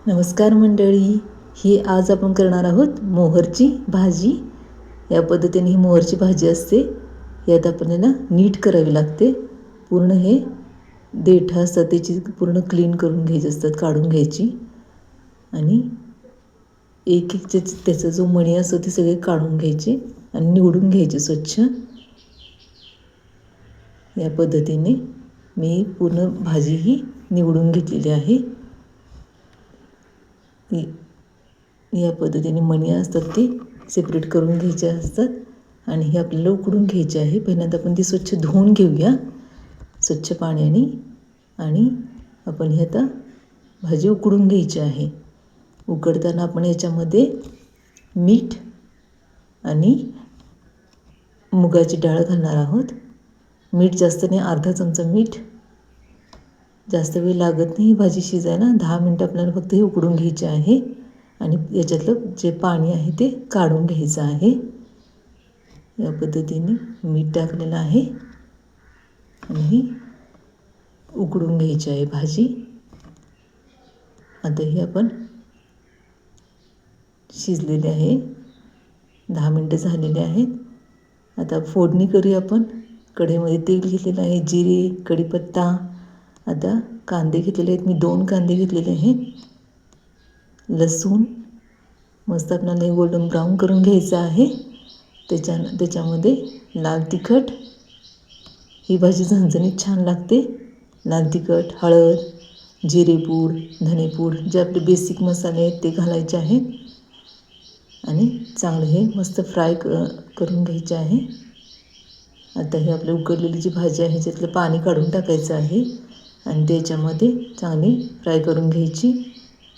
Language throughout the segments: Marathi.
नमस्कार मंडळी, ही आज आपण करणार आहोत मोहरची भाजी. या पद्धतीने ही मोहरची भाजी असते. यात आपल्याला नीट करावी लागते. पूर्ण हे देठं असतात त्याची पूर्ण क्लीन करून घ्यायची असतात, काढून घ्यायची आणि एक एक त्याचा जो मणी असतो ते सगळे काढून घ्यायचे आणि निवडून घ्यायचे स्वच्छ. या पद्धतीने मी पूर्ण भाजी ही निवडून घेतलेली आहे. या पद्धतीने मणी असतात ते सेपरेट करून घ्यायचे असतात आणि हे आपल्याला उकडून घ्यायचे आहे. पहिल्यांदा आपण ती स्वच्छ धुवून घेऊया स्वच्छ पाण्याने आणि आपण हे आता भाजी उकडून घ्यायची आहे. उकडताना आपण याच्यामध्ये मीठ आणि मुगाची डाळ घालणार आहोत. मीठ जास्त नाही, अर्धा चमचा मीठ. जास्त वेळ लागत नाही भाजी शिजायला, 10 मिनटं आपल्याला फक्त हे उकडून घ्यायचे आहे आणि याच्यातलं जे पाणी आहे ते काढून घ्यायचं आहे. या पद्धतीने मीठ टाकलेलं आहे आणि ही उकडून घ्यायची आहे भाजी. आता ही आपण शिजलेली आहे, 10 मिनटं झालेली आहेत. आता फोडणी करूया आपण. कढईमध्ये तेल घेतलेलं आहे, जिरे, कढीपत्ता. आता कांदे घेतलेले आहेत, मी 2 कांदे घेतलेले आहेत. लसूण मस्त आपल्याला हे गोल्डन ब्राऊन करून घ्यायचं आहे. त्याच्यामध्ये लाल तिखट. ही भाजी झणझणीत छान लागते. लाल तिखट, हळद, जिरेपूड, धनेपूड, जे आपले बेसिक मसाले आहेत ते घालायचे आहेत आणि चांगले हे मस्त फ्राय करून घ्यायचे आहे. आता हे आपली उकडलेली जी भाजी आहे त्यातलं पाणी काढून टाकायचं आहे आणि त्याच्यामध्ये चांगली फ्राय करून घ्यायची.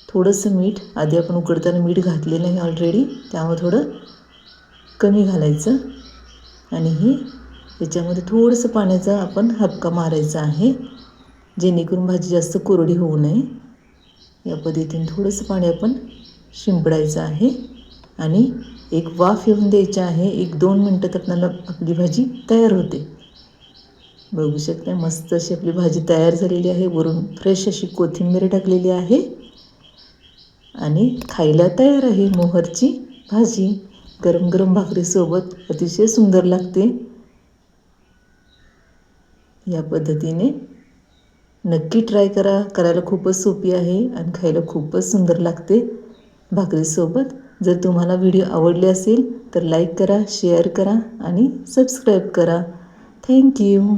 थोडंसं मीठ, आधी आपण उकडताना मीठ घातलेलं आहे ऑलरेडी, त्यामुळे थोडं कमी घालायचं आणि हे याच्यामध्ये थोडंसं पाण्याचा आपण हबका मारायचा आहे जेणेकरून भाजी जास्त कोरडी होऊ नये. या पद्धतीने थोडंसं पाणी आपण शिंपडायचं आहे आणि एक वाफ येऊन द्यायची आहे. 1-2 मिनटात आपल्याला आपली भाजी तयार होते. बघू शकता मस्त अशी आपली भाजी तयार झालेली आहे. वरून फ्रेश अशी कोथिंबीर टाकलेली आहे आणि खायला तयार आहे मोहरची भाजी. गरम गरम भाकरीसोबत अतिशय सुंदर लागते. या पद्धतीने नक्की ट्राय करा. करायला खूपच सोपी आहे आणि खायला खूपच सुंदर लागते भाकरीसोबत. जर तुम्हाला व्हिडिओ आवडले असेल तर लाईक करा, शेअर करा आणि सबस्क्राईब करा. थँक्यू.